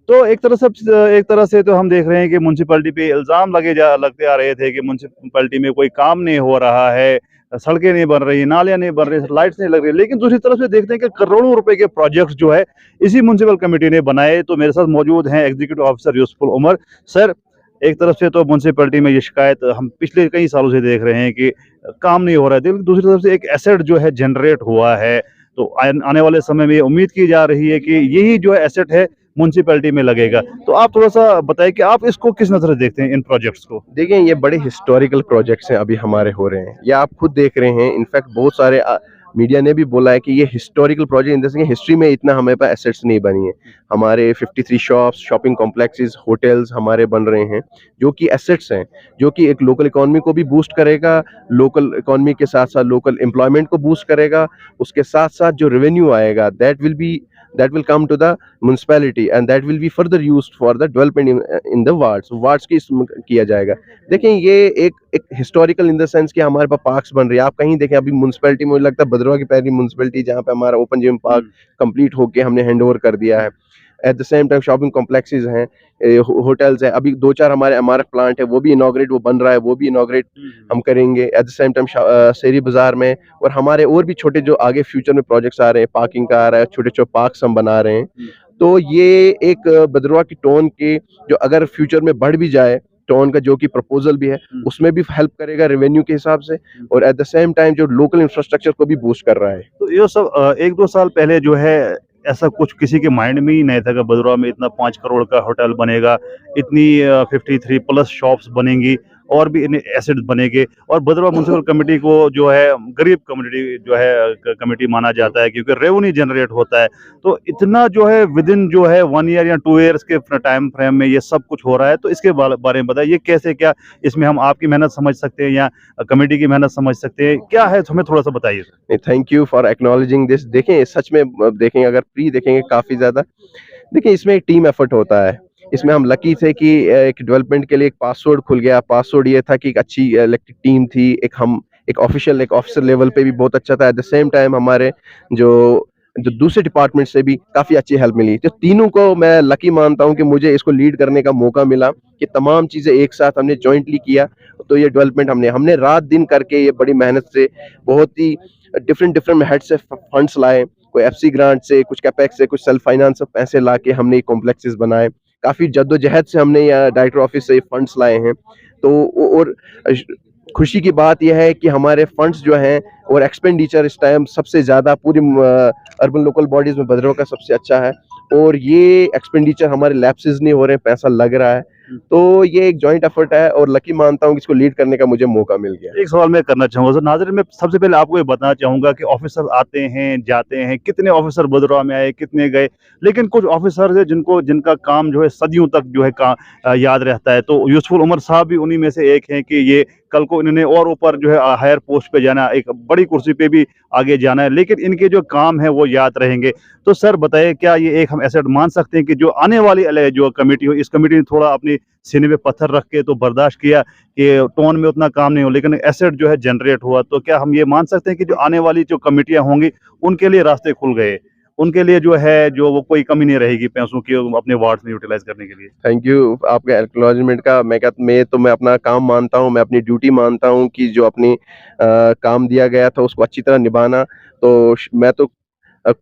तो एक तरह से तो हम देख रहे हैं कि म्युनिसिपैलिटी पे इल्ज़ाम लगते आ रहे थे कि म्युनिसिपैलिटी में कोई काम नहीं हो रहा है, सड़कें नहीं बन रही, नालियाँ नहीं बन रही, लाइट्स नहीं लग रही। लेकिन दूसरी तरफ से देखते हैं कि करोड़ों रुपए के प्रोजेक्ट्स जो है, इसी म्युनिसिपल कमिटी ने बनाए। तो मेरे साथ मौजूद हैं एग्ज़ीक्यूटिव ऑफिसर यूसुफ़ुल उमर। सर, एक तरफ से तो म्युनिसिपैलिटी में ये शिकायत हम पिछले कई सालों से देख रहे हैं कि काम नहीं हो रहा है। लेकिन दूसरी तरफ से एक एसेट जो है जनरेट हुआ है, तो आने वाले समय में ये उम्मीद की जा रही है कि यही जो है एसेट है म्युनिसिपैलिटी में लगेगा। तो आप थोड़ा-सा बताइए कि आप इसको किस नज़र से देखते हैं इन प्रोजेक्ट्स को? देखिए, ये बड़े हिस्टोरिकल प्रोजेक्ट्स हैं अभी हमारे हो रहे हैं। ये आप खुद देख रहे हैं, इनफैक्ट बहुत सारे मीडिया ने भी बोला है कि ये historical project in the sense history में इतना हमारे पास एसेट्स नहीं बनी है। हमारे 53 शॉप्स, शॉपिंग कॉम्प्लेक्सेस, होटल्स हमारे बन रहे हैं, जो कि एसेट्स हैं, जो कि एक लोकल इकोनॉमी को भी बूस्ट करेगा, लोकल इकोनॉमी के साथ-साथ लोकल एम्प्लॉयमेंट को बूस्ट करेगा। उसके साथ-साथ जो रेवेन्यू आएगा, that will come to the municipality and that will be further used for the development in the wards की इसमें किया जाएगा। देखें, ये एक हिस्टोरिकल इन द सेंस कि हमारे पास पार्क्स बन रही है। आप कहीं देखें, अभी म्युनिसिपैलिटी, मुझे लगता है भद्रवाह की पहली म्युनिसिपैलिटी जहाँ पे हमारा ओपन जिम पार्क कंप्लीट होके हमने हैंड ओवर कर दिया है। At the same time shopping complexes हैं, होटल्स हैं, अभी 2-4 हमारे एमआरएफ प्लांट है, वो बन रहा है, वो भी इनॉग्रेट हम करेंगे। एट द सेम टाइम शेरी बाजार में, और हमारे और भी छोटे जो आगे फ्यूचर में प्रोजेक्ट्स आ रहे हैं, पार्किंग का आ रहा है, छोटे-छोटे पार्क्स हम बना रहे हैं। तो ये एक भद्रवाह की टोन के जो अगर फ्यूचर में बढ़ भी जाए, टोन का जो कि प्रपोजल भी है, उसमें भी हेल्प करेगा रेवेन्यू के हिसाब से, और एट द सेम टाइम जो लोकल इंफ्रास्ट्रक्चर को भी बूस्ट कर रहा है। तो ये सब 1-2 साल पहले जो है ऐसा कुछ किसी के माइंड में ही नहीं था कि भदरवा में इतना 5 करोड़ का होटल बनेगा, इतनी 53 प्लस शॉप्स बनेंगी और भी इन एसेट्स बनेंगे। और भदरवा म्युनिसिपल कमिटी को जो है गरीब कम्युनिटी जो है कमिटी माना जाता है क्योंकि रेवेन्यू जनरेट होता है। तो इतना जो है विदिन जो है 1 ईयर या 2 ईयर्स के टाइम फ्रेम में ये सब कुछ हो रहा है। तो इसके बारे में बताइए, ये कैसे, क्या इसमें हम आपकी मेहनत समझ सकते हैं या कमेटी की मेहनत समझ सकते हैं? क्या है, हमें थोड़ा-सा बताइए? Thank you for acknowledging this. देखें, सच में देखेंगे, अगर प्री देखेंगे काफ़ी ज़्यादा, देखिए इसमें एक टीम एफर्ट होता है। इसमें हम लकी थे कि एक डेवलपमेंट के लिए एक पासवर्ड खुल गया। पासवर्ड ये था कि एक अच्छी इलेक्टेड टीम थी, एक ऑफिसर लेवल पे भी बहुत अच्छा था। एट द सेम टाइम हमारे जो जो दूसरे डिपार्टमेंट से भी काफ़ी अच्छी हेल्प मिली। तो तीनों को मैं लकी मानता हूँ कि मुझे इसको लीड करने का मौका मिला, कि तमाम चीज़ें एक साथ हमने जॉइंटली किया। तो ये डेवलपमेंट हमने रात दिन करके, ये बड़ी मेहनत से, बहुत ही डिफरेंट हेड से फंड्स लाए, कोई एफसी ग्रांट से, कुछ कैपेक्स से, कुछ सेल्फ फाइनेंस से पैसे लाके हमने ये कॉम्प्लेक्सेस बनाए। काफ़ी जद्दोजहद से हमने यहाँ डायरेक्टर ऑफिस से फंड्स लाए हैं। तो और खुशी की बात यह है कि हमारे फंड्स जो हैं और एक्सपेंडिचर इस टाइम सबसे ज़्यादा पूरी अर्बन लोकल बॉडीज़ में भद्रवाह का सबसे अच्छा है, और ये एक्सपेंडिचर हमारे लैप्सेस नहीं हो रहे हैं, पैसा लग रहा है। तो ये एक जॉइंट एफर्ट है, और लकी मानता हूँ कि इसको लीड करने का मुझे मौका मिल गया। एक सवाल मैं करना चाहूँगा सर। नाज़रीन, मैं सबसे पहले आपको ये बताना चाहूँगा कि ऑफ़िसर आते हैं, जाते हैं, कितने ऑफ़िसर भदरवा में आए, कितने गए, लेकिन कुछ ऑफ़िसर हैं जिनका काम जो है सदियों तक जो है याद रहता है। तो यूसुफ़ुल उमर साहब भी उन्हीं में से एक हैं कि ये कल को इन्होंने और ऊपर जो है हायर पोस्ट पे जाना है, एक बड़ी कुर्सी पे भी आगे जाना है, लेकिन इनके जो काम है वो याद रहेंगे। तो सर बताइए, क्या ये एक हम एसेट मान सकते हैं कि जो आने वाली जो कमिटी हो, इस कमिटी ने थोड़ा अपनी सीने पे पत्थर रख के तो बर्दाश्त किया कि टोन में उतना काम नहीं हो, लेकिन एसेट जो है जनरेट हुआ। तो क्या हम ये मान सकते हैं कि जो आने वाली जो कमिटियाँ होंगी, उनके लिए रास्ते खुल गए? उनके लिए जो है, जो वो कोई कमी नहीं रहेगी पैसों की अपने वार्ड्स में यूटिलाइज़ करने के लिए? थैंक यू आपके एक्नॉलेजमेंट का। मैं अपना काम मानता हूँ, मैं अपनी ड्यूटी मानता हूँ कि जो अपनी काम दिया गया था उसको अच्छी तरह निभाना। तो मैं तो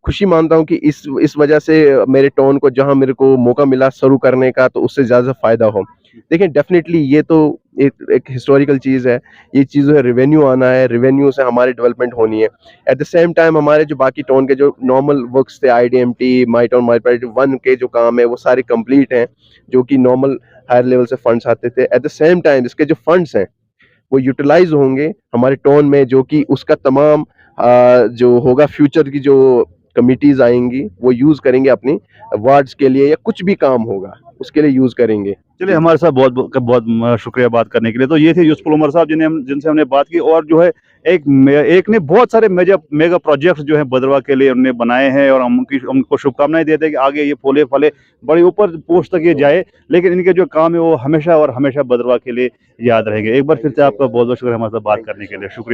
खुशी मानता हूँ कि इस वजह से मेरे टोन को जहाँ मेरे को मौका मिला शुरू करने का, तो उससे ज़्यादा फ़ायदा हो। देखिए, डेफ़िनेटली ये तो एक हिस्टोरिकल चीज़ है। ये चीज़ जो है, रेवेन्यू आना है, रेवेन्यू से हमारी डेवलपमेंट होनी है। एट द सेम टाइम हमारे जो बाकी टोन के जो नॉर्मल वर्क्स थे, आईडीएमटी, माई टाउन माई प्रायोरिटी 1 के जो काम है, वो सारे कंप्लीट हैं, जो कि नॉर्मल हायर लेवल से फंड्स आते थे। एट द सेम टाइम इसके जो फंड्स हैं, वो यूटिलाइज़ होंगे हमारे टोन में, जो कि उसका तमाम जो होगा फ्यूचर की जो कमिटीज़ आएँगी, वो यूज़ करेंगे अपनी वार्ड्स के लिए, या कुछ भी काम होगा, उसके लिए यूज़ करेंगे। चलिए, हमारे साथ बहुत शुक्रिया बात करने के लिए। तो ये थे यूसुफ़ुल उमर साहब जिनसे हमने बात की, और जो है एक ने बहुत सारे मेगा प्रोजेक्ट्स जो है भदरवा के लिए उन्होंने बनाए हैं, और हम उनको शुभकामनाएँ देते हैं कि आगे ये फूले-फले बड़ी ऊपर पोस्ट तक ये जाए। लेकिन इनके जो काम है वो हमेशा और हमेशा भदरवा के लिए याद रहेंगे। एक बार फिर से आपका बहुत-बहुत शुक्रिया हमारे साथ बात करने के लिए। शुक्रिया।